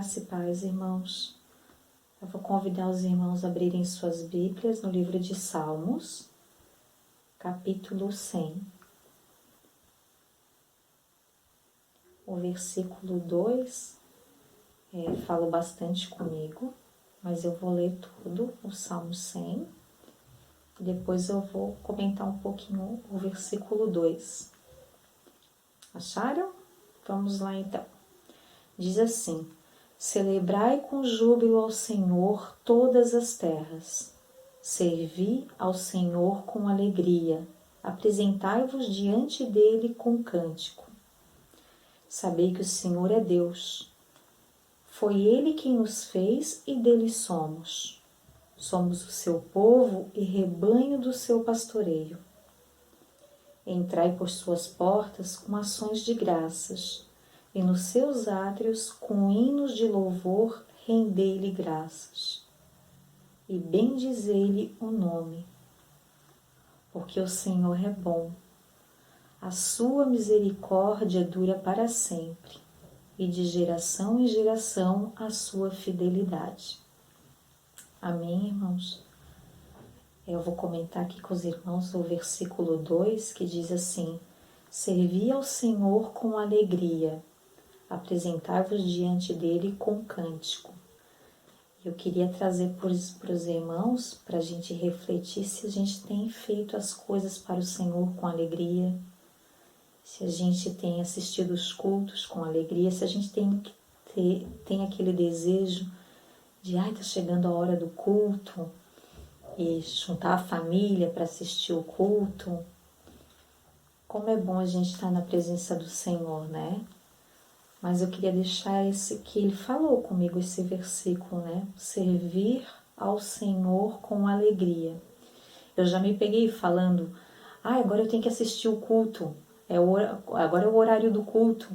Graça e paz, irmãos. Eu vou convidar os irmãos a abrirem suas Bíblias no livro de Salmos, capítulo 100. O versículo 2 fala bastante comigo, mas eu vou ler tudo, o Salmo 100, e depois eu vou comentar um pouquinho o versículo 2. Acharam? Vamos lá então. Diz assim: celebrai com júbilo ao Senhor todas as terras. Servi ao Senhor com alegria. Apresentai-vos diante dele com cântico. Sabei que o Senhor é Deus. Foi ele quem nos fez e dele somos. Somos o seu povo e rebanho do seu pastoreio. Entrai por suas portas com ações de graças, e nos seus átrios, com hinos de louvor, rendei-lhe graças. E bendizei-lhe o nome, porque o Senhor é bom. A sua misericórdia dura para sempre, e de geração em geração a sua fidelidade. Amém, irmãos? Eu vou comentar aqui com os irmãos o versículo 2, que diz assim: servi ao Senhor com alegria, apresentar-vos diante dele com cântico. Eu queria trazer para os irmãos, para a gente refletir se a gente tem feito as coisas para o Senhor com alegria, se a gente tem assistido os cultos com alegria, se a gente tem aquele desejo de, tá chegando a hora do culto, e juntar a família para assistir o culto. Como é bom a gente estar na presença do Senhor, né? Mas eu queria deixar esse que ele falou comigo, esse versículo, né? Servir ao Senhor com alegria. Eu já me peguei falando, agora eu tenho que assistir o culto, agora é o horário do culto,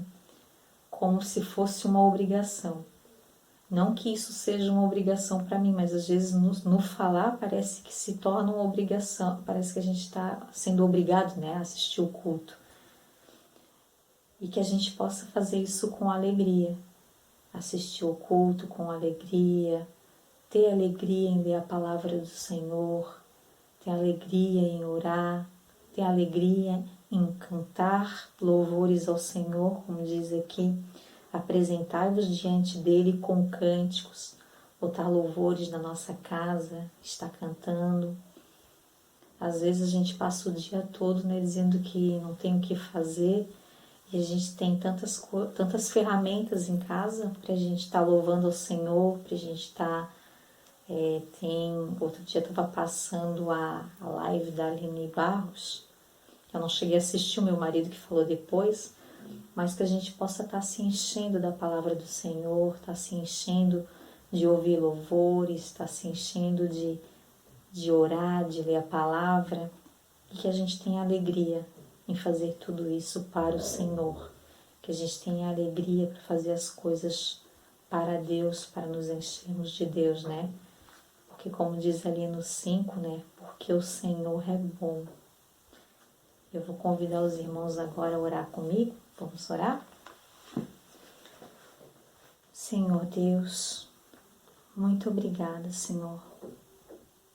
como se fosse uma obrigação. Não que isso seja uma obrigação para mim, mas às vezes no falar parece que se torna uma obrigação, parece que a gente está sendo obrigado, né, a assistir o culto. E que a gente possa fazer isso com alegria, assistir o culto com alegria, ter alegria em ler a palavra do Senhor, ter alegria em orar, ter alegria em cantar louvores ao Senhor, como diz aqui, apresentar-vos diante dele com cânticos, botar louvores na nossa casa, estar cantando. Às vezes a gente passa o dia todo, né, dizendo que não tem o que fazer, e a gente tem tantas ferramentas em casa para a gente estar louvando ao Senhor, para a gente estar... outro dia eu estava passando a live da Aline Barros, eu não cheguei a assistir, o meu marido que falou depois, mas que a gente possa estar se enchendo da palavra do Senhor, estar se enchendo de ouvir louvores, estar se enchendo de orar, de ler a palavra, e que a gente tenha alegria em fazer tudo isso para o Senhor, que a gente tenha alegria para fazer as coisas para Deus, para nos enchermos de Deus, né? Porque como diz ali no 5, né? Porque o Senhor é bom. Eu vou convidar os irmãos agora a orar comigo. Vamos orar? Senhor Deus, muito obrigada, Senhor.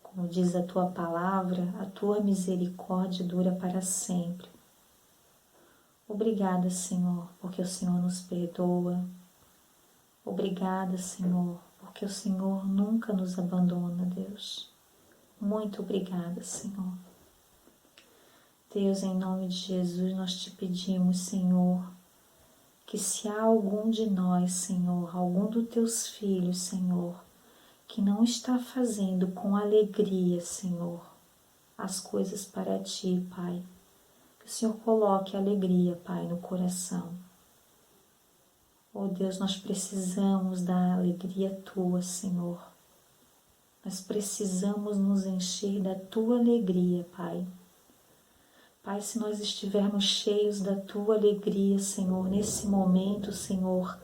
Como diz a Tua palavra, a Tua misericórdia dura para sempre. Obrigada, Senhor, porque o Senhor nos perdoa. Obrigada, Senhor, porque o Senhor nunca nos abandona, Deus. Muito obrigada, Senhor. Deus, em nome de Jesus, nós te pedimos, Senhor, que se há algum de nós, Senhor, algum dos teus filhos, Senhor, que não está fazendo com alegria, Senhor, as coisas para ti, Pai, que o Senhor coloque alegria, Pai, no coração. Oh Deus, nós precisamos da alegria tua, Senhor. Nós precisamos nos encher da tua alegria, Pai. Pai, se nós estivermos cheios da tua alegria, Senhor, nesse momento, Senhor,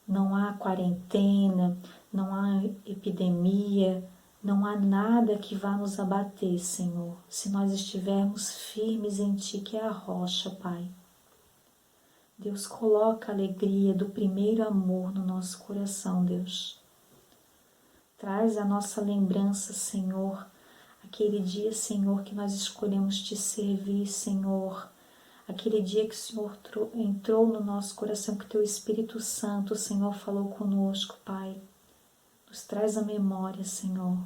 não há quarentena, não há epidemia, não há nada que vá nos abater, Senhor, se nós estivermos firmes em Ti, que é a rocha, Pai. Deus, coloca a alegria do primeiro amor no nosso coração, Deus. Traz a nossa lembrança, Senhor, aquele dia, Senhor, que nós escolhemos te servir, Senhor. Aquele dia que o Senhor entrou no nosso coração, que o Teu Espírito Santo, Senhor, falou conosco, Pai. Nos traz a memória, Senhor.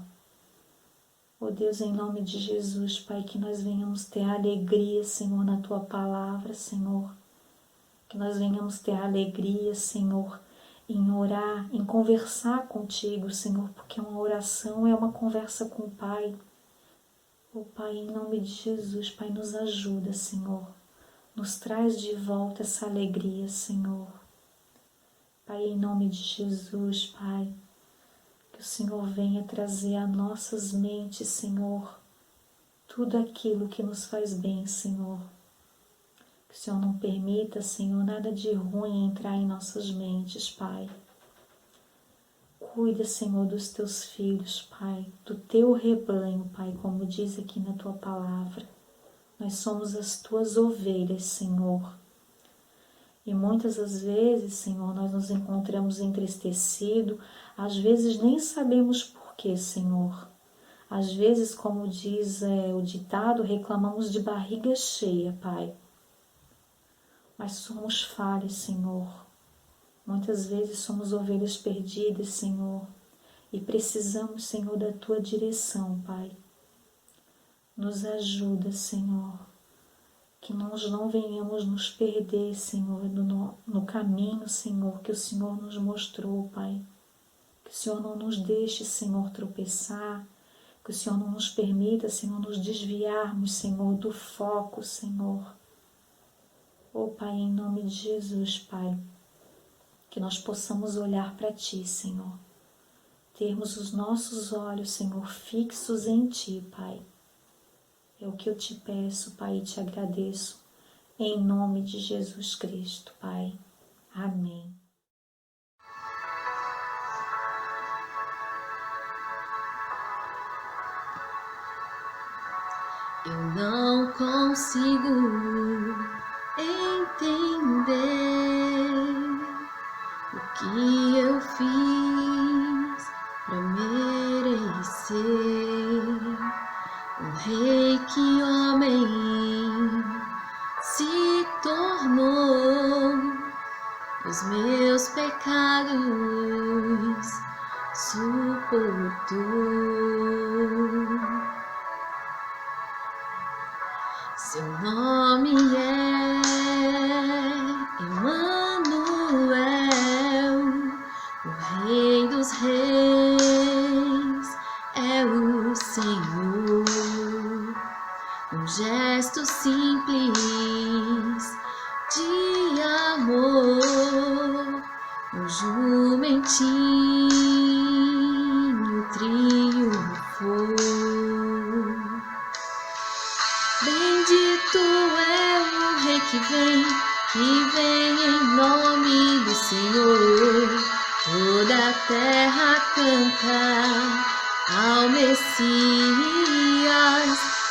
Oh Deus, em nome de Jesus, Pai, que nós venhamos ter alegria, Senhor, na Tua palavra, Senhor. Que nós venhamos ter alegria, Senhor, em orar, em conversar contigo, Senhor, porque uma oração é uma conversa com o Pai. Oh Pai, em nome de Jesus, Pai, nos ajuda, Senhor. Nos traz de volta essa alegria, Senhor. Pai, em nome de Jesus, Pai, que o Senhor venha trazer a nossas mentes, Senhor, tudo aquilo que nos faz bem, Senhor. Que o Senhor não permita, Senhor, nada de ruim entrar em nossas mentes, Pai. Cuida, Senhor, dos Teus filhos, Pai, do Teu rebanho, Pai, como diz aqui na Tua palavra. Nós somos as Tuas ovelhas, Senhor. E muitas das vezes, Senhor, nós nos encontramos entristecidos, às vezes nem sabemos porquê, Senhor. Às vezes, como diz o ditado, reclamamos de barriga cheia, Pai. Mas somos falhos, Senhor. Muitas vezes somos ovelhas perdidas, Senhor. E precisamos, Senhor, da Tua direção, Pai. Nos ajuda, Senhor. Que nós não venhamos nos perder, Senhor, no caminho, Senhor, que o Senhor nos mostrou, Pai. Que o Senhor não nos deixe, Senhor, tropeçar. Que o Senhor não nos permita, Senhor, nos desviarmos, Senhor, do foco, Senhor. Oh, Pai, em nome de Jesus, Pai, que nós possamos olhar para Ti, Senhor. Termos os nossos olhos, Senhor, fixos em Ti, Pai. É o que eu te peço, Pai, e te agradeço, em nome de Jesus Cristo, Pai. Amém. Eu não consigo entender o que eu fiz para merecer o rei que homem se tornou. Os meus pecados suportou. Seu nome é Emanuel, o Rei dos Reis é o Senhor. Um gesto simples de amor, um jumentinho triunfou. Bendito é o Rei que vem em nome do Senhor. Toda a terra canta ao Messias.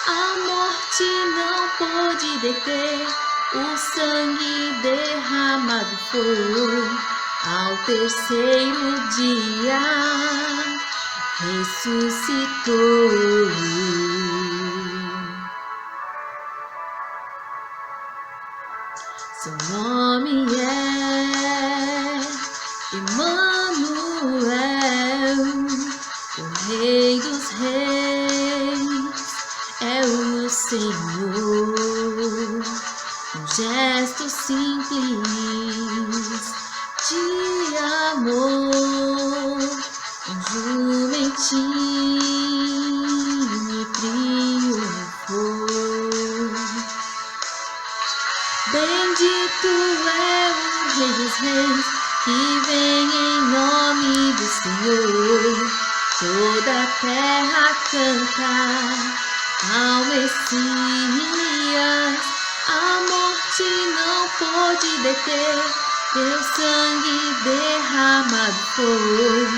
A morte não pôde deter, o sangue derramado foi. Ao terceiro dia ressuscitou. Seu nome é Emanuel, o Rei dos Reis é o Senhor. Um gesto simples de amor, um jumentinho triunfou. Bendito é o Rei dos Reis que vem em nome do Senhor. Toda a terra canta ao Messias. A morte não pôde deter, teu sangue derramado foi.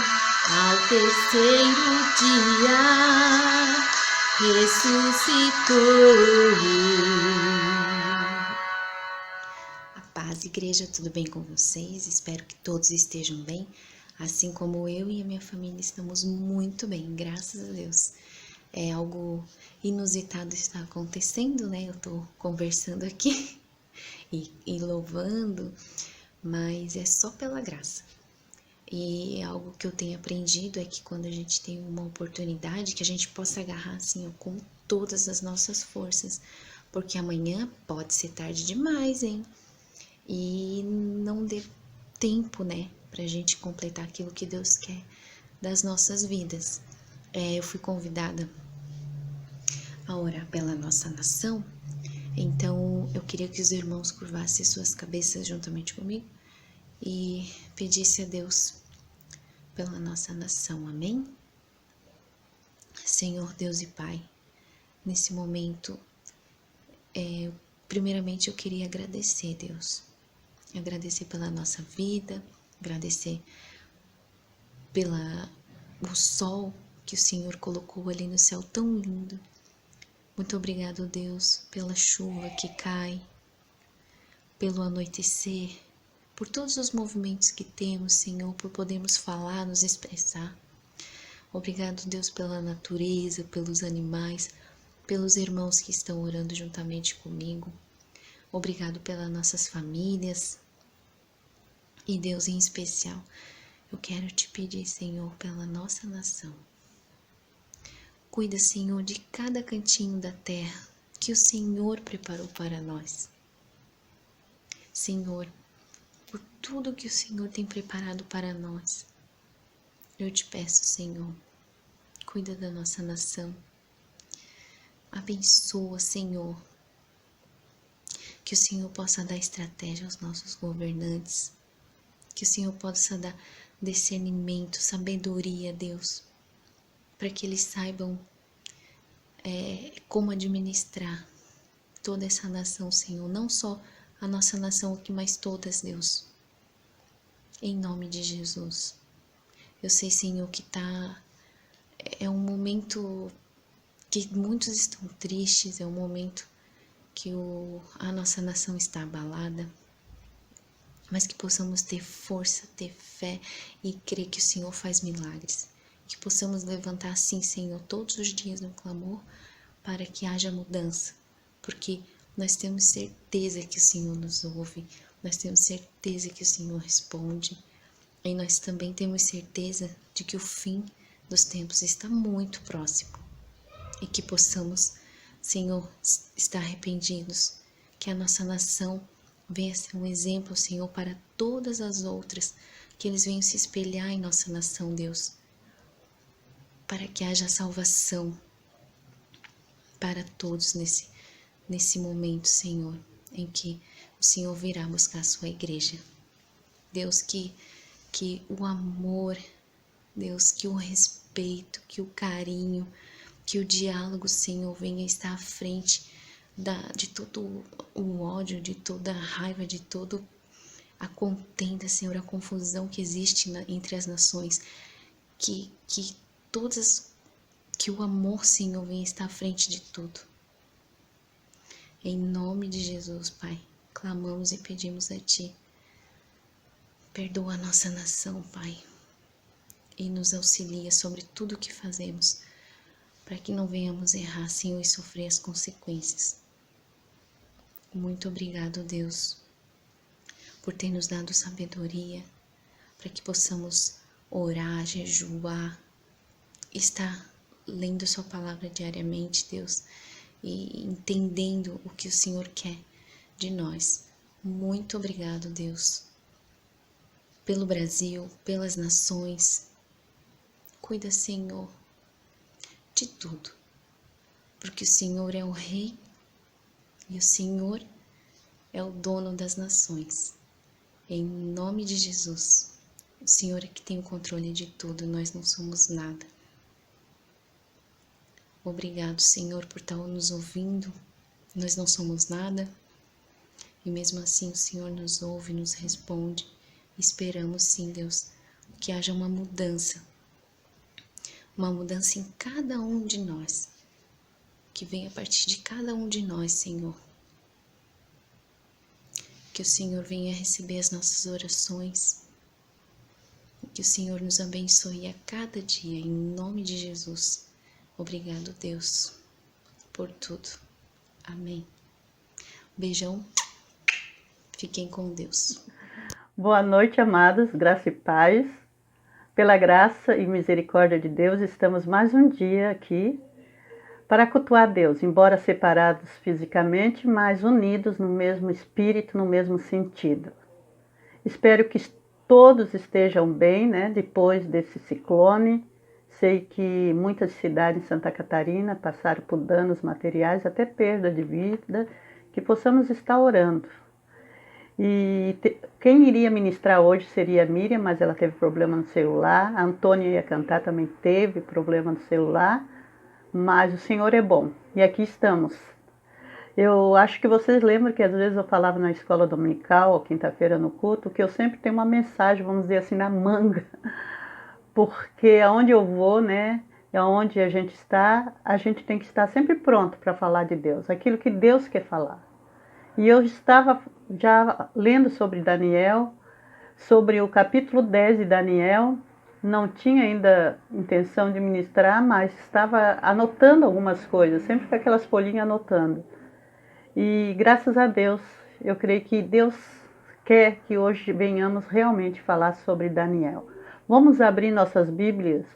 Ao terceiro dia ressuscitou. A paz, igreja, tudo bem com vocês? Espero que todos estejam bem, assim como eu e a minha família estamos muito bem, graças a Deus. É algo inusitado está acontecendo, né? Eu tô conversando aqui e louvando, mas é só pela graça. E algo que eu tenho aprendido é que quando a gente tem uma oportunidade, que a gente possa agarrar assim ó, com todas as nossas forças, porque amanhã pode ser tarde demais, hein? E não dê tempo, né, pra gente completar aquilo que Deus quer das nossas vidas. Eu fui convidada a orar pela nossa nação, então eu queria que os irmãos curvassem suas cabeças juntamente comigo e pedisse a Deus pela nossa nação, amém? Senhor Deus e Pai, nesse momento, primeiramente eu queria agradecer, Deus, agradecer pela nossa vida, agradecer pela o sol que o Senhor colocou ali no céu tão lindo. Muito obrigado, Deus, pela chuva que cai, pelo anoitecer, por todos os movimentos que temos, Senhor, por podermos falar, nos expressar. Obrigado, Deus, pela natureza, pelos animais, pelos irmãos que estão orando juntamente comigo. Obrigado pelas nossas famílias. E Deus, em especial, eu quero te pedir, Senhor, pela nossa nação. Cuida, Senhor, de cada cantinho da terra que o Senhor preparou para nós. Senhor, por tudo que o Senhor tem preparado para nós, eu te peço, Senhor, cuida da nossa nação. Abençoa, Senhor, que o Senhor possa dar estratégia aos nossos governantes, que o Senhor possa dar discernimento, sabedoria, Deus, para que eles saibam como administrar toda essa nação, Senhor, não só a nossa nação aqui, mas todas, Deus, em nome de Jesus. Eu sei, Senhor, que é um momento que muitos estão tristes, é um momento que a nossa nação está abalada, mas que possamos ter força, ter fé e crer que o Senhor faz milagres. Que possamos levantar assim, Senhor, todos os dias no clamor para que haja mudança, porque nós temos certeza que o Senhor nos ouve, nós temos certeza que o Senhor responde, e nós também temos certeza de que o fim dos tempos está muito próximo, e que possamos, Senhor, estar arrependidos, que a nossa nação venha ser um exemplo, Senhor, para todas as outras, que eles venham se espelhar em nossa nação, Deus, para que haja salvação para todos nesse momento, Senhor, em que o Senhor virá buscar a sua igreja. Deus, que o amor, Deus, que o respeito, que o carinho, que o diálogo, Senhor, venha estar à frente de todo o ódio, de toda a raiva, de toda a contenda, Senhor, a confusão que existe entre as nações, que o amor, Senhor, venha estar à frente de tudo. Em nome de Jesus, Pai, clamamos e pedimos a Ti. Perdoa a nossa nação, Pai, e nos auxilia sobre tudo o que fazemos, para que não venhamos errar, Senhor, e sofrer as consequências. Muito obrigado, Deus, por ter nos dado sabedoria, para que possamos orar, jejuar, estar lendo Sua palavra diariamente, Deus, e entendendo o que o Senhor quer de nós. Muito obrigado, Deus, pelo Brasil, pelas nações. Cuida, Senhor, de tudo, porque o Senhor é o Rei e o Senhor é o dono das nações. Em nome de Jesus, o Senhor é que tem o controle de tudo, nós não somos nada. Obrigado, Senhor, por estar nos ouvindo. Nós não somos nada, e mesmo assim o Senhor nos ouve, nos responde. Esperamos sim, Deus, que haja uma mudança em cada um de nós, que venha a partir de cada um de nós, Senhor. Que o Senhor venha receber as nossas orações. Que o Senhor nos abençoe a cada dia, em nome de Jesus. Obrigado, Deus, por tudo. Amém. Beijão. Fiquem com Deus. Boa noite, amados, graça e paz. Pela graça e misericórdia de Deus, estamos mais um dia aqui para cultuar Deus, embora separados fisicamente, mas unidos no mesmo espírito, no mesmo sentido. Espero que todos estejam bem, né? Depois desse ciclone. Sei que muitas cidades em Santa Catarina passaram por danos materiais, até perda de vida, que possamos estar orando. E quem iria ministrar hoje seria a Miriam, mas ela teve problema no celular. A Antônia ia cantar, também teve problema no celular. Mas o Senhor é bom. E aqui estamos. Eu acho que vocês lembram que às vezes eu falava na escola dominical, ou quinta-feira no culto, que eu sempre tenho uma mensagem, vamos dizer assim, na manga. Porque aonde eu vou, né, e aonde a gente tem que estar sempre pronto para falar de Deus. Aquilo que Deus quer falar. E eu estava já lendo sobre Daniel, sobre o capítulo 10 de Daniel. Não tinha ainda intenção de ministrar, mas estava anotando algumas coisas, sempre com aquelas folhinhas anotando. E graças a Deus, eu creio que Deus quer que hoje venhamos realmente falar sobre Daniel. Vamos abrir nossas Bíblias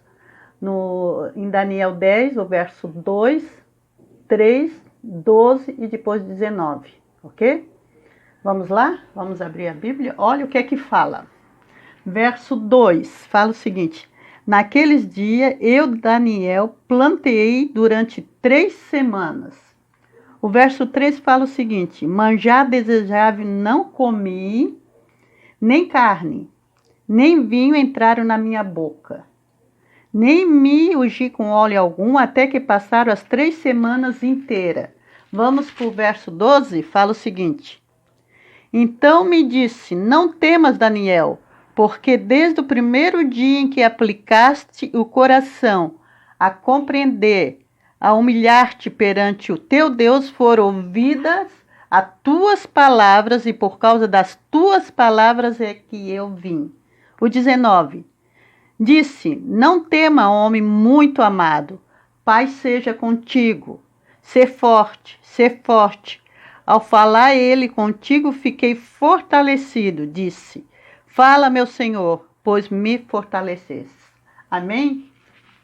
em Daniel 10, o verso 2, 3, 12 e depois 19, ok? Vamos lá? Vamos abrir a Bíblia? Olha o que é que fala. Verso 2, fala o seguinte: naqueles dias eu, Daniel, planteei durante 3 semanas. O verso 3 fala o seguinte: manjar desejável não comi, nem carne, nem vinho entraram na minha boca, nem me ungi com óleo algum, até que passaram as 3 semanas inteiras. Vamos para o verso 12, fala o seguinte: então me disse, não temas, Daniel, porque desde o primeiro dia em que aplicaste o coração a compreender, a humilhar-te perante o teu Deus, foram ouvidas as tuas palavras, e por causa das tuas palavras é que eu vim. O 19. Disse, não tema, homem muito amado, paz seja contigo, sê forte, sê forte. Ao falar ele contigo, fiquei fortalecido, disse, fala, meu Senhor, pois me fortaleceste. Amém?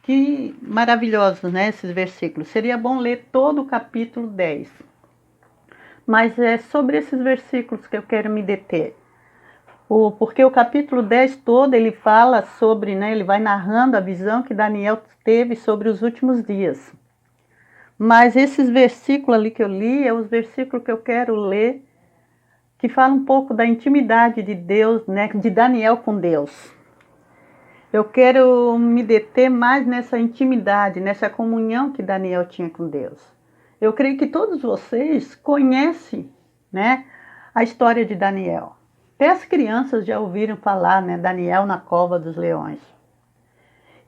Que maravilhosos, né, esses versículos. Seria bom ler todo o capítulo 10. Mas é sobre esses versículos que eu quero me deter. Porque o capítulo 10 todo, ele fala sobre, né, ele vai narrando a visão que Daniel teve sobre os últimos dias. Mas esses versículos ali que eu li, é os versículos que eu quero ler, que falam um pouco da intimidade de Deus, né, de Daniel com Deus. Eu quero me deter mais nessa intimidade, nessa comunhão que Daniel tinha com Deus. Eu creio que todos vocês conhecem, né, a história de Daniel. Até as crianças já ouviram falar, né, Daniel na cova dos leões.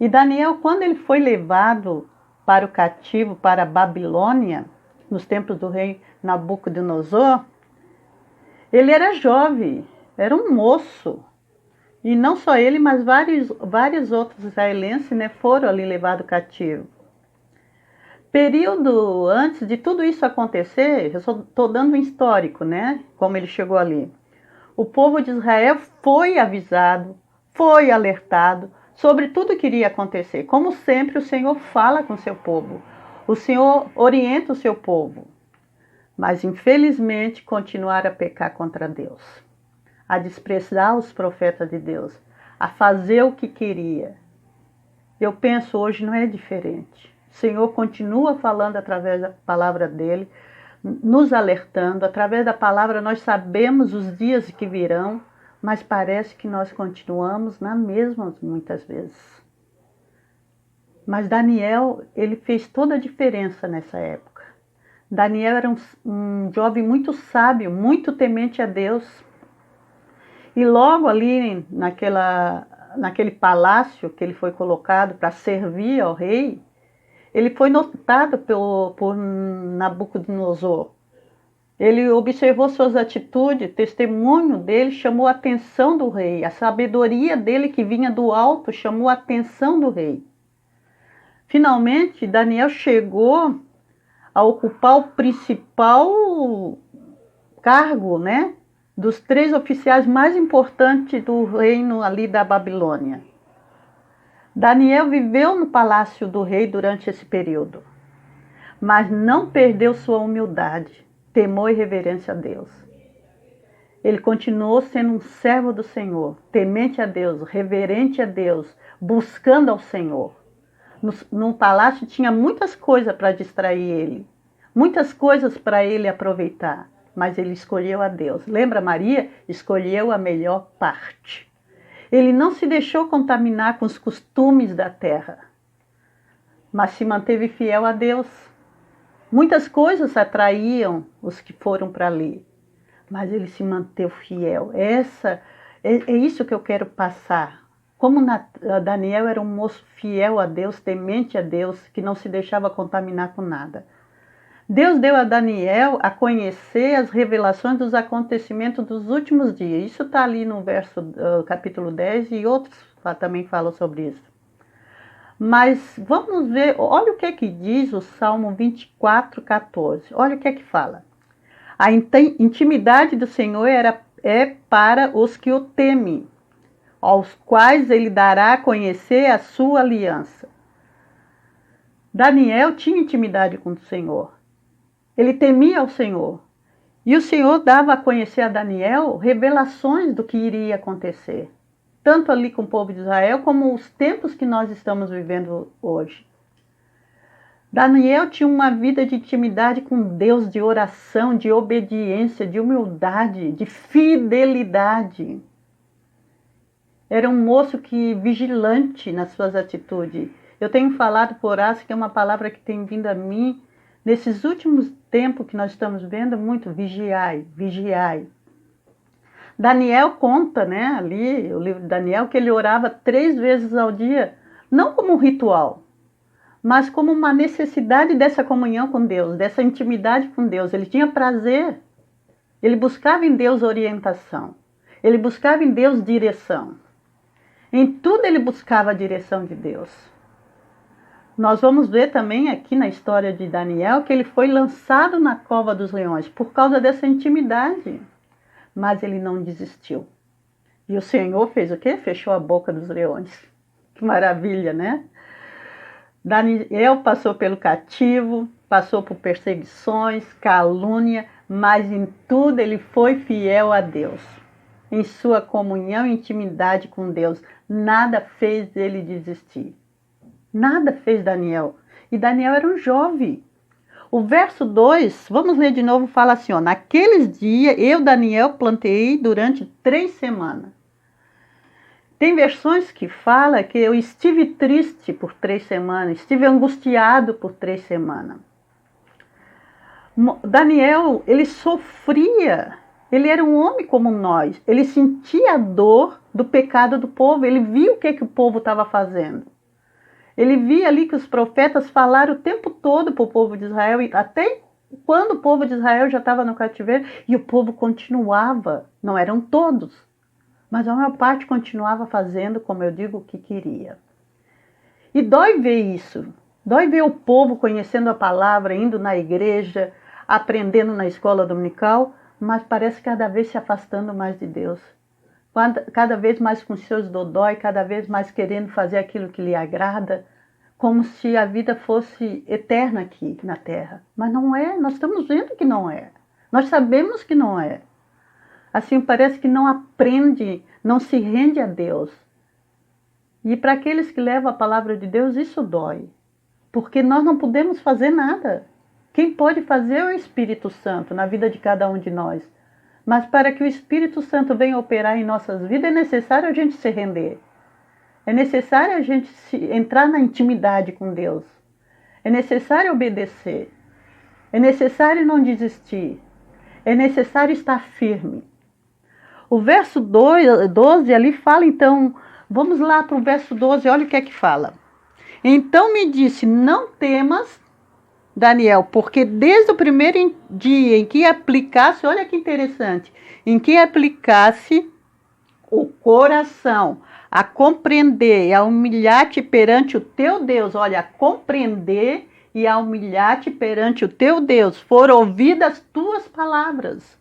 E Daniel, quando ele foi levado para o cativo, para a Babilônia, nos tempos do rei Nabucodonosor, ele era jovem, era um moço. E não só ele, mas vários outros israelenses, né, foram ali levados cativo. Período antes de tudo isso acontecer, eu estou dando um histórico, né, como ele chegou ali. O povo de Israel foi avisado, foi alertado sobre tudo que iria acontecer. Como sempre, o Senhor fala com o seu povo. O Senhor orienta o seu povo. Mas, infelizmente, continuaram a pecar contra Deus, a desprezar os profetas de Deus, a fazer o que queria. Eu penso hoje não é diferente. O Senhor continua falando através da palavra dele, nos alertando. Através da palavra nós sabemos os dias que virão, mas parece que nós continuamos na mesma muitas vezes. Mas Daniel, ele fez toda a diferença nessa época. Daniel era um jovem muito sábio, muito temente a Deus. E logo ali naquele palácio que ele foi colocado para servir ao rei, ele foi notado por Nabucodonosor. Ele observou suas atitudes, o testemunho dele chamou a atenção do rei. A sabedoria dele que vinha do alto chamou a atenção do rei. Finalmente, Daniel chegou a ocupar o principal cargo, né, dos 3 oficiais mais importantes do reino ali da Babilônia. Daniel viveu no palácio do rei durante esse período, mas não perdeu sua humildade, temor e reverência a Deus. Ele continuou sendo um servo do Senhor, temente a Deus, reverente a Deus, buscando ao Senhor. No palácio tinha muitas coisas para distrair ele, muitas coisas para ele aproveitar, mas ele escolheu a Deus. Lembra Maria? Escolheu a melhor parte. Ele não se deixou contaminar com os costumes da terra, mas se manteve fiel a Deus. Muitas coisas atraíam os que foram para ali, mas ele se manteve fiel. É isso que eu quero passar. Como Daniel era um moço fiel a Deus, temente a Deus, que não se deixava contaminar com nada. Deus deu a Daniel a conhecer as revelações dos acontecimentos dos últimos dias. Isso está ali no capítulo 10 e outros também falam sobre isso. Mas vamos ver, olha o que diz o Salmo 24, 14. Olha o que fala. A intimidade do Senhor é para os que o temem, aos quais ele dará a conhecer a sua aliança. Daniel tinha intimidade com o Senhor. Ele temia ao Senhor. E o Senhor dava a conhecer a Daniel revelações do que iria acontecer. Tanto ali com o povo de Israel, como os tempos que nós estamos vivendo hoje. Daniel tinha uma vida de intimidade com Deus, de oração, de obediência, de humildade, de fidelidade. Era um moço vigilante nas suas atitudes. Eu tenho falado por Horácio, que é uma palavra que tem vindo a mim, nesses últimos tempos que nós estamos vendo muito, vigiai, vigiai. Daniel conta, né, ali, o livro de Daniel, que ele orava 3 vezes ao dia, não como um ritual, mas como uma necessidade dessa comunhão com Deus, dessa intimidade com Deus. Ele tinha prazer, ele buscava em Deus orientação, ele buscava em Deus direção. Em tudo ele buscava a direção de Deus. Nós vamos ver também aqui na história de Daniel que ele foi lançado na cova dos leões por causa dessa intimidade. Mas ele não desistiu. E o Senhor fez o quê? Fechou a boca dos leões. Que maravilha, né? Daniel passou pelo cativo, passou por perseguições, calúnia, mas em tudo ele foi fiel a Deus. Em sua comunhão e intimidade com Deus, nada fez ele desistir. Nada fez Daniel. E Daniel era um jovem. O verso 2, vamos ler de novo, fala assim, ó, naqueles dias eu, Daniel, plantei durante 3 semanas. Tem versões que falam que eu estive triste por 3 semanas, estive angustiado por 3 semanas. Daniel, ele sofria, ele era um homem como nós, ele sentia a dor do pecado do povo, ele via o que o povo estava fazendo. Ele via ali que os profetas falaram o tempo todo para o povo de Israel, até quando o povo de Israel já estava no cativeiro, e o povo continuava, não eram todos, mas a maior parte continuava fazendo, como eu digo, o que queria. E dói ver isso, dói ver o povo conhecendo a palavra, indo na igreja, aprendendo na escola dominical, mas parece cada vez se afastando mais de Deus. Cada vez mais com seus dodói, cada vez mais querendo fazer aquilo que lhe agrada, como se a vida fosse eterna aqui na terra. Mas não é, nós estamos vendo que não é. Nós sabemos que não é. Assim, parece que não aprende, não se rende a Deus. E para aqueles que levam a palavra de Deus, isso dói. Porque nós não podemos fazer nada. Quem pode fazer é o Espírito Santo na vida de cada um de nós. Mas para que o Espírito Santo venha operar em nossas vidas, é necessário a gente se render. É necessário a gente entrar na intimidade com Deus. É necessário obedecer. É necessário não desistir. É necessário estar firme. O verso 12 ali fala, então, vamos lá para o verso 12, olha o que é que fala. Então me disse, não temas, Daniel, porque desde o primeiro dia em que aplicasse, olha que interessante, em que aplicasse o coração a compreender e a humilhar-te perante o teu Deus, olha, a compreender e a humilhar-te perante o teu Deus, foram ouvidas as tuas palavras.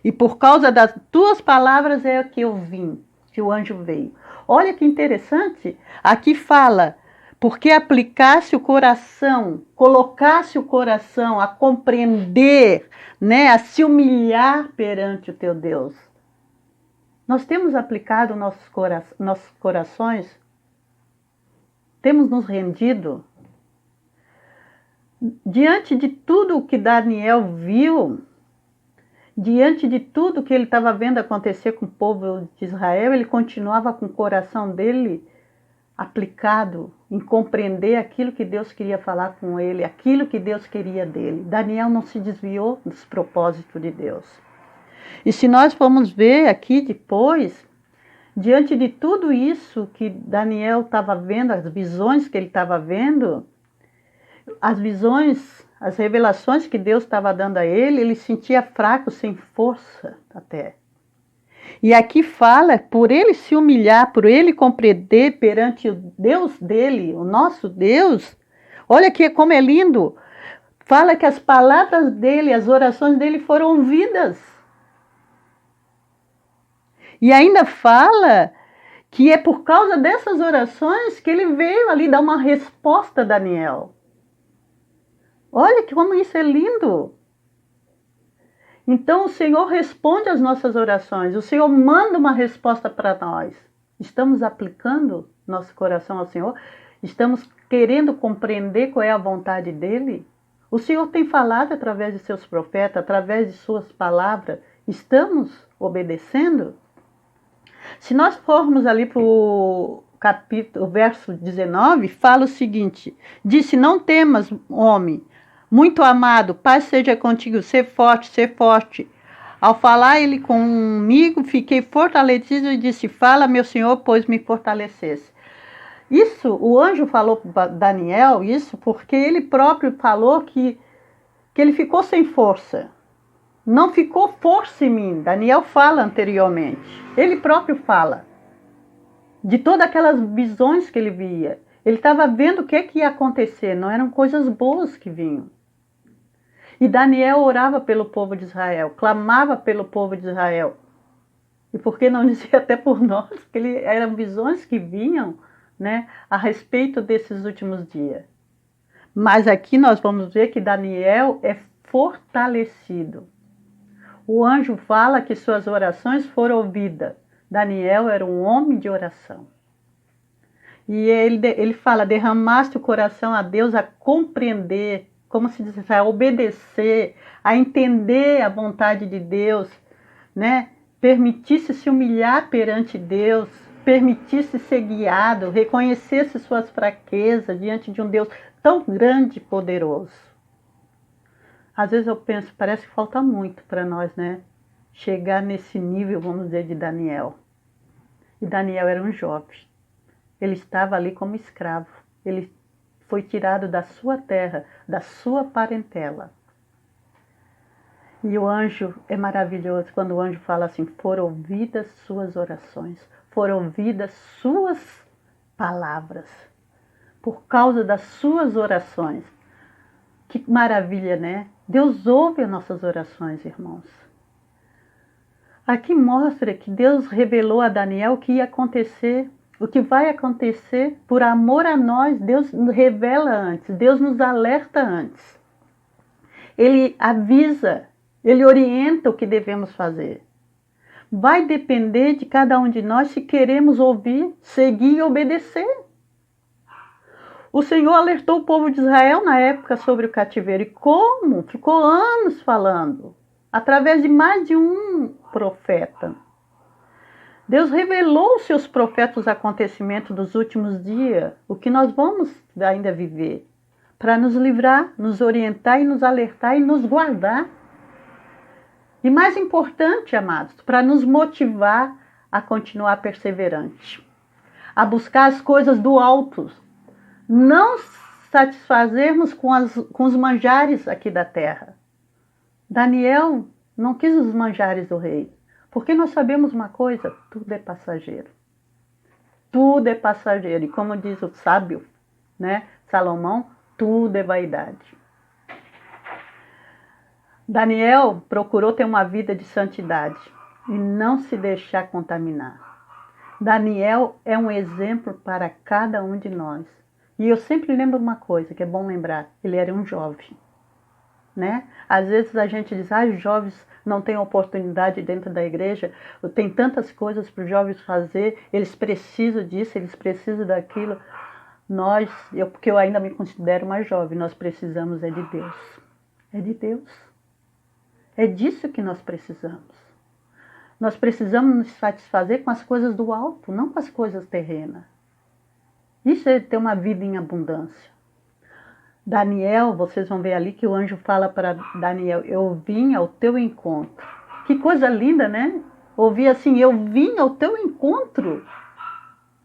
E por causa das tuas palavras é que eu vim, que o anjo veio. Olha que interessante, aqui fala, porque aplicasse o coração, colocasse o coração a compreender, né, a se humilhar perante o teu Deus. Nós temos aplicado nossos corações, temos nos rendido. Diante de tudo o que Daniel viu, diante de tudo que ele estava vendo acontecer com o povo de Israel, ele continuava com o coração dele aplicado em compreender aquilo que Deus queria falar com ele, aquilo que Deus queria dele. Daniel não se desviou dos propósitos de Deus. E se nós formos ver aqui depois, diante de tudo isso que Daniel estava vendo, as visões que ele estava vendo, as visões, as revelações que Deus estava dando a ele sentia fraco, sem força até. E aqui fala, por ele se humilhar, por ele compreender perante o Deus dele, o nosso Deus, olha que como é lindo, fala que as palavras dele, as orações dele foram ouvidas. E ainda fala que é por causa dessas orações que ele veio ali dar uma resposta a Daniel. Olha como isso é lindo. Então o Senhor responde às nossas orações, o Senhor manda uma resposta para nós. Estamos aplicando nosso coração ao Senhor? Estamos querendo compreender qual é a vontade dEle? O Senhor tem falado através de seus profetas, através de suas palavras. Estamos obedecendo? Se nós formos ali para o capítulo, verso 19, fala o seguinte: disse, não temas, homem, muito amado, paz seja contigo, ser forte, ser forte. Ao falar ele comigo, fiquei fortalecido e disse, fala, meu Senhor, pois me fortalecesse. Isso, o anjo falou para Daniel, isso porque ele próprio falou que ele ficou sem força. Não ficou força em mim. Daniel fala anteriormente. Ele próprio fala. De todas aquelas visões que ele via. Ele estava vendo o que ia acontecer. Não eram coisas boas que vinham. E Daniel orava pelo povo de Israel. Clamava pelo povo de Israel. E por que não dizer até por nós? Que eram visões que vinham, né, a respeito desses últimos dias. Mas aqui nós vamos ver que Daniel é fortalecido. O anjo fala que suas orações foram ouvidas. Daniel era um homem de oração. E ele fala, derramaste o coração a Deus a compreender, como se diz, a obedecer, a entender a vontade de Deus, né? Permitisse se humilhar perante Deus, permitisse ser guiado, reconhecesse suas fraquezas diante de um Deus tão grande e poderoso. Às vezes eu penso, parece que falta muito para nós, né? Chegar nesse nível, vamos dizer, de Daniel. E Daniel era um jovem. Ele estava ali como escravo. Ele foi tirado da sua terra, da sua parentela. E o anjo é maravilhoso quando o anjo fala assim, foram ouvidas suas orações, foram ouvidas suas palavras, por causa das suas orações. Que maravilha, né? Deus ouve as nossas orações, irmãos. Aqui mostra que Deus revelou a Daniel o que ia acontecer, o que vai acontecer por amor a nós. Deus revela antes, Deus nos alerta antes. Ele avisa, ele orienta o que devemos fazer. Vai depender de cada um de nós se queremos ouvir, seguir e obedecer. O Senhor alertou o povo de Israel na época sobre o cativeiro. E como? Ficou anos falando, através de mais de um profeta. Deus revelou aos seus profetas os acontecimentos dos últimos dias, o que nós vamos ainda viver, para nos livrar, nos orientar e nos alertar e nos guardar. E mais importante, amados, para nos motivar a continuar perseverante, a buscar as coisas do alto, não satisfazermos com os manjares aqui da terra. Daniel não quis os manjares do rei, porque nós sabemos uma coisa, tudo é passageiro. Tudo é passageiro. E como diz o sábio, né, Salomão, tudo é vaidade. Daniel procurou ter uma vida de santidade e não se deixar contaminar. Daniel é um exemplo para cada um de nós. E eu sempre lembro uma coisa que é bom lembrar, ele era um jovem. Né? Às vezes a gente diz, os jovens não têm oportunidade dentro da igreja, tem tantas coisas para os jovens fazer, eles precisam disso, eles precisam daquilo. Porque eu ainda me considero mais jovem, nós precisamos é de Deus. É de Deus. É disso que nós precisamos. Nós precisamos nos satisfazer com as coisas do alto, não com as coisas terrenas. Isso é ter uma vida em abundância. Daniel, vocês vão ver ali que o anjo fala para Daniel, eu vim ao teu encontro. Que coisa linda, né? Ouvir assim, eu vim ao teu encontro.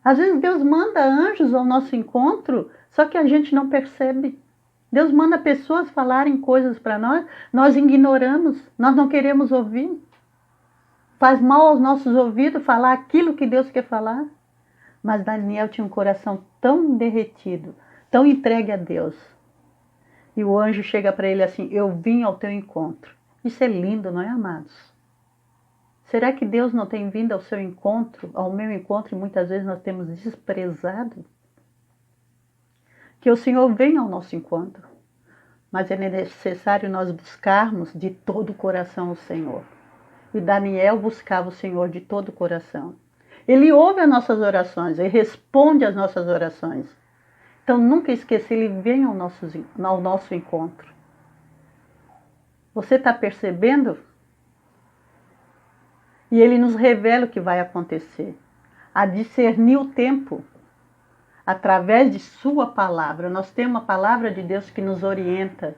Às vezes Deus manda anjos ao nosso encontro, só que a gente não percebe. Deus manda pessoas falarem coisas para nós ignoramos, nós não queremos ouvir. Faz mal aos nossos ouvidos falar aquilo que Deus quer falar. Mas Daniel tinha um coração tão derretido, tão entregue a Deus. E o anjo chega para ele assim, eu vim ao teu encontro. Isso é lindo, não é, amados? Será que Deus não tem vindo ao seu encontro, ao meu encontro, e muitas vezes nós temos desprezado? Que o Senhor venha ao nosso encontro. Mas é necessário nós buscarmos de todo o coração o Senhor. E Daniel buscava o Senhor de todo o coração. Ele ouve as nossas orações, ele responde às nossas orações. Então, nunca esqueça, ele vem ao nosso encontro. Você está percebendo? E ele nos revela o que vai acontecer. A discernir o tempo. Através de sua palavra. Nós temos uma palavra de Deus que nos orienta.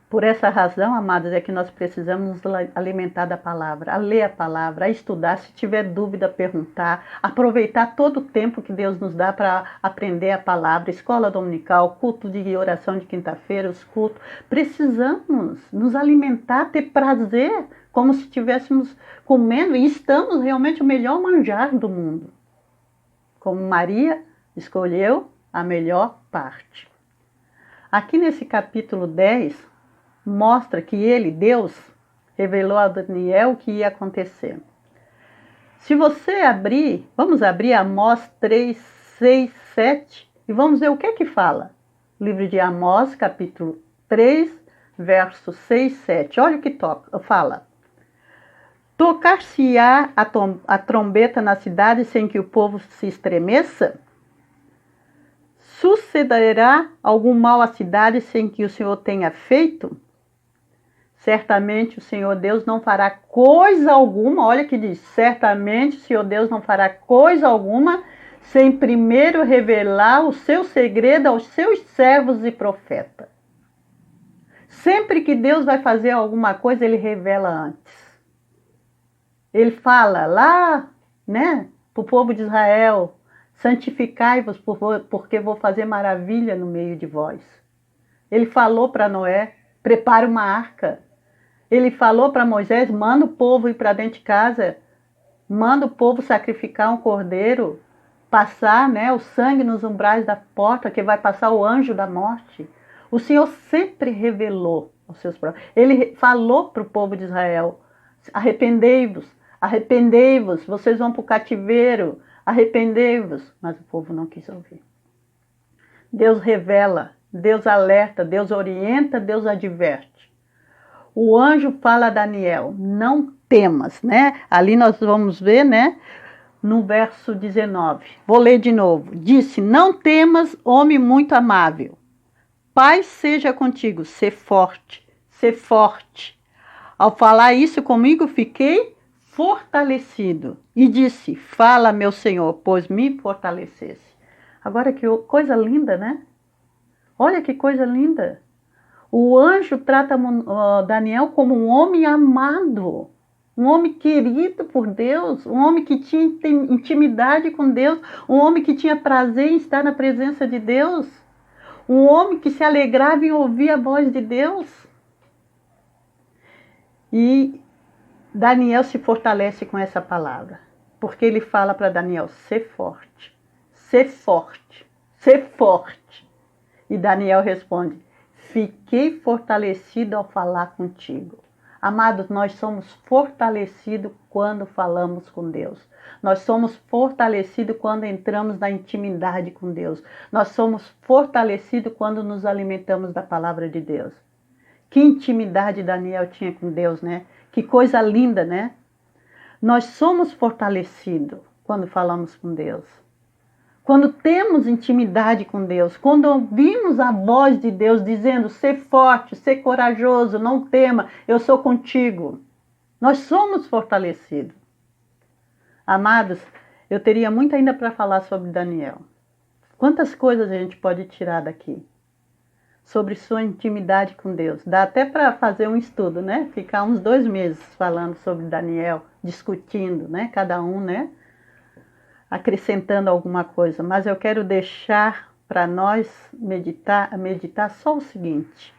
Por essa razão, amados, é que nós precisamos nos alimentar da palavra, a ler a palavra, a estudar, se tiver dúvida, perguntar, aproveitar todo o tempo que Deus nos dá para aprender a palavra, escola dominical, culto de oração de quinta-feira, os cultos. Precisamos nos alimentar, ter prazer, como se estivéssemos comendo, e estamos realmente o melhor manjar do mundo. Como Maria escolheu a melhor parte. Aqui nesse capítulo 10, mostra que Deus, revelou a Daniel o que ia acontecer. Se você abrir, vamos abrir Amós 3, 6, 7 e vamos ver o que fala. Livro de Amós, capítulo 3, versos 6, 7. Olha o que fala. Tocar-se-á a trombeta na cidade sem que o povo se estremeça? Sucederá algum mal à cidade sem que o Senhor tenha feito? Certamente o Senhor Deus não fará coisa alguma, olha que diz, certamente o Senhor Deus não fará coisa alguma sem primeiro revelar o seu segredo aos seus servos e profetas. Sempre que Deus vai fazer alguma coisa, Ele revela antes. Ele fala lá, né, para o povo de Israel, santificai-vos porque vou fazer maravilha no meio de vós. Ele falou para Noé, prepara uma arca. Ele falou para Moisés, manda o povo ir para dentro de casa, manda o povo sacrificar um cordeiro, passar, né, o sangue nos umbrais da porta, que vai passar o anjo da morte. O Senhor sempre revelou aos seus próprios. Ele falou para o povo de Israel, arrependei-vos, arrependei-vos, vocês vão para o cativeiro, arrependei-vos. Mas o povo não quis ouvir. Deus revela, Deus alerta, Deus orienta, Deus adverte. O anjo fala a Daniel, não temas, né? Ali nós vamos ver, né? No verso 19. Vou ler de novo. Disse, não temas, homem muito amável. Paz seja contigo, sê forte, sê forte. Ao falar isso comigo, fiquei fortalecido. E disse, fala, meu Senhor, pois me fortalecesse. Agora que coisa linda, né? Olha que coisa linda. O anjo trata Daniel como um homem amado. um homem querido por Deus, um homem que tinha intimidade com Deus, um homem que tinha prazer em estar na presença de Deus, um homem que se alegrava em ouvir a voz de Deus. E Daniel se fortalece com essa palavra, porque ele fala para Daniel, ser forte, ser forte, ser forte. E Daniel responde, fiquei fortalecido ao falar contigo. Amados, nós somos fortalecidos quando falamos com Deus. Nós somos fortalecidos quando entramos na intimidade com Deus. Nós somos fortalecidos quando nos alimentamos da palavra de Deus. Que intimidade Daniel tinha com Deus, né? Que coisa linda, né? Nós somos fortalecidos quando falamos com Deus. Quando temos intimidade com Deus, quando ouvimos a voz de Deus dizendo, ser forte, ser corajoso, não tema, eu sou contigo. Nós somos fortalecidos. Amados, eu teria muito ainda para falar sobre Daniel. Quantas coisas a gente pode tirar daqui? Sobre sua intimidade com Deus. Dá até para fazer um estudo, né? Ficar uns 2 meses falando sobre Daniel, discutindo, né? Cada um, né? Acrescentando alguma coisa, mas eu quero deixar para nós meditar só o seguinte,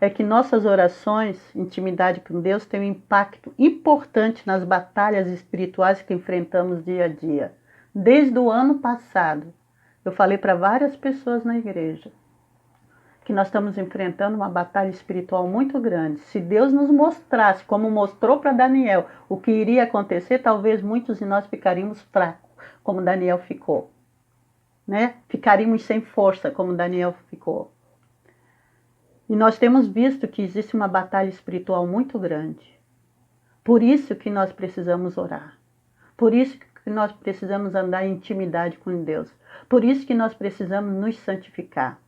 é que nossas orações, intimidade com Deus, tem um impacto importante nas batalhas espirituais que enfrentamos dia a dia. Desde o ano passado, eu falei para várias pessoas na igreja que nós estamos enfrentando uma batalha espiritual muito grande. Se Deus nos mostrasse, como mostrou para Daniel, o que iria acontecer, talvez muitos de nós ficaríamos fracos, como Daniel ficou, né? Ficaríamos sem força, como Daniel ficou. E nós temos visto que existe uma batalha espiritual muito grande. Por isso que nós precisamos orar. Por isso que nós precisamos andar em intimidade com Deus. Por isso que nós precisamos nos santificar.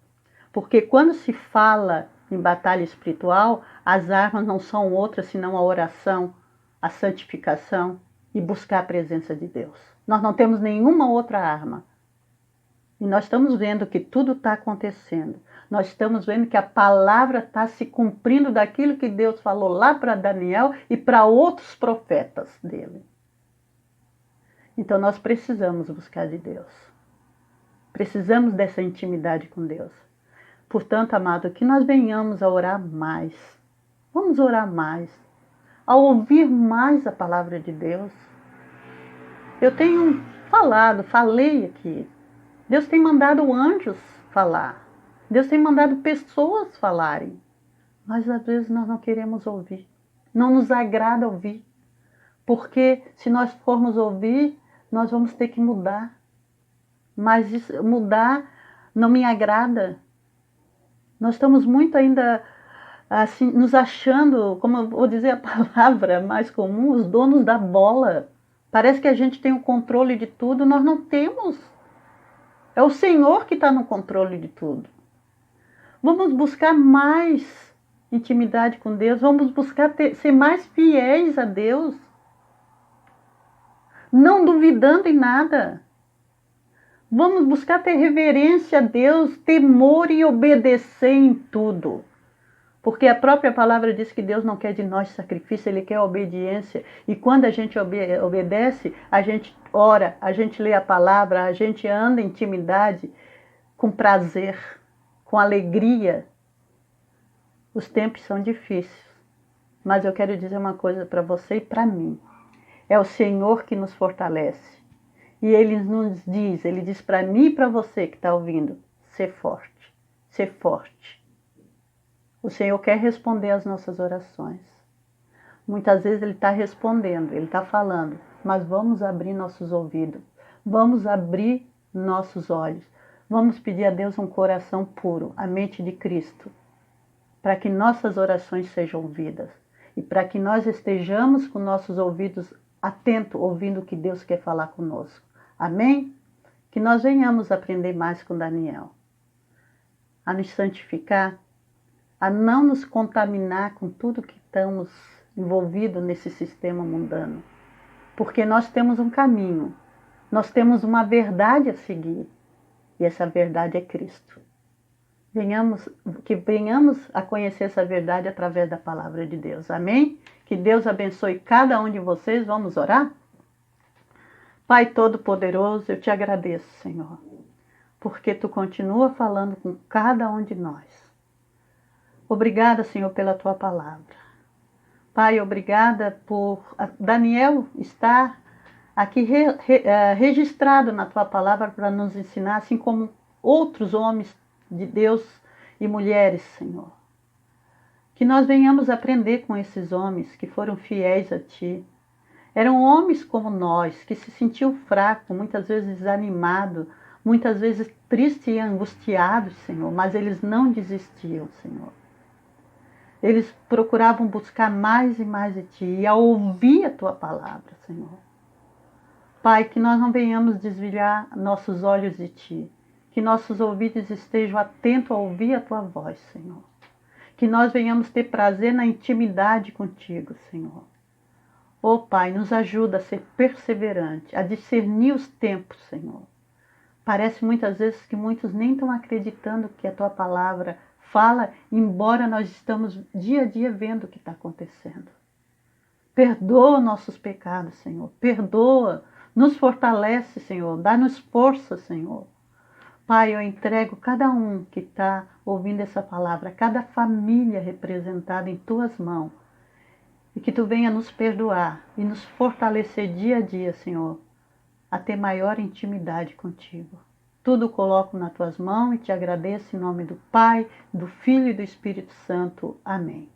Porque quando se fala em batalha espiritual, as armas não são outras senão a oração, a santificação e buscar a presença de Deus. Nós não temos nenhuma outra arma. E nós estamos vendo que tudo está acontecendo. Nós estamos vendo que a palavra está se cumprindo daquilo que Deus falou lá para Daniel e para outros profetas dele. Então nós precisamos buscar de Deus. Precisamos dessa intimidade com Deus. Portanto, amado, que nós venhamos a orar mais. Vamos orar mais. A ouvir mais a palavra de Deus. Eu tenho falei aqui. Deus tem mandado anjos falar. Deus tem mandado pessoas falarem. Mas às vezes nós não queremos ouvir. Não nos agrada ouvir. Porque se nós formos ouvir, nós vamos ter que mudar. Mas isso, mudar não me agrada. Nós estamos muito ainda assim, nos achando, como eu vou dizer a palavra mais comum, os donos da bola. Parece que a gente tem o controle de tudo, nós não temos. É o Senhor que está no controle de tudo. Vamos buscar mais intimidade com Deus, vamos buscar ser mais fiéis a Deus. Não duvidando em nada. Vamos buscar ter reverência a Deus, temor e obedecer em tudo. Porque a própria palavra diz que Deus não quer de nós sacrifício, Ele quer obediência. E quando a gente obedece, a gente ora, a gente lê a palavra, a gente anda em intimidade com prazer, com alegria. Os tempos são difíceis. Mas eu quero dizer uma coisa para você e para mim. É o Senhor que nos fortalece. E Ele nos diz, Ele diz para mim e para você que está ouvindo, ser forte, ser forte. O Senhor quer responder às nossas orações. Muitas vezes Ele está respondendo, Ele está falando, mas vamos abrir nossos ouvidos, vamos abrir nossos olhos, vamos pedir a Deus um coração puro, a mente de Cristo, para que nossas orações sejam ouvidas e para que nós estejamos com nossos ouvidos atentos, ouvindo o que Deus quer falar conosco. Amém? Que nós venhamos aprender mais com Daniel, a nos santificar, a não nos contaminar com tudo que estamos envolvidos nesse sistema mundano. Porque nós temos um caminho, nós temos uma verdade a seguir. E essa verdade é Cristo. Que venhamos a conhecer essa verdade através da palavra de Deus. Amém? Que Deus abençoe cada um de vocês. Vamos orar? Pai Todo-Poderoso, eu te agradeço, Senhor, porque Tu continua falando com cada um de nós. Obrigada, Senhor, pela Tua palavra. Pai, obrigada por Daniel estar aqui registrado na Tua palavra para nos ensinar, assim como outros homens de Deus e mulheres, Senhor. Que nós venhamos aprender com esses homens que foram fiéis a Ti. Eram homens como nós, que se sentiam fracos, muitas vezes desanimados, muitas vezes tristes e angustiados, Senhor, mas eles não desistiam, Senhor. Eles procuravam buscar mais e mais de Ti e a ouvir a Tua palavra, Senhor. Pai, que nós não venhamos desviar nossos olhos de Ti, que nossos ouvidos estejam atentos a ouvir a Tua voz, Senhor. Que nós venhamos ter prazer na intimidade contigo, Senhor. Ó Pai, nos ajuda a ser perseverante, a discernir os tempos, Senhor. Parece muitas vezes que muitos nem estão acreditando que a Tua palavra fala, embora nós estamos dia a dia vendo o que está acontecendo. Perdoa nossos pecados, Senhor. Perdoa, nos fortalece, Senhor. Dá-nos força, Senhor. Pai, eu entrego cada um que está ouvindo essa palavra, cada família representada em Tuas mãos. E que Tu venha nos perdoar e nos fortalecer dia a dia, Senhor, a ter maior intimidade contigo. Tudo coloco nas Tuas mãos e Te agradeço em nome do Pai, do Filho e do Espírito Santo. Amém.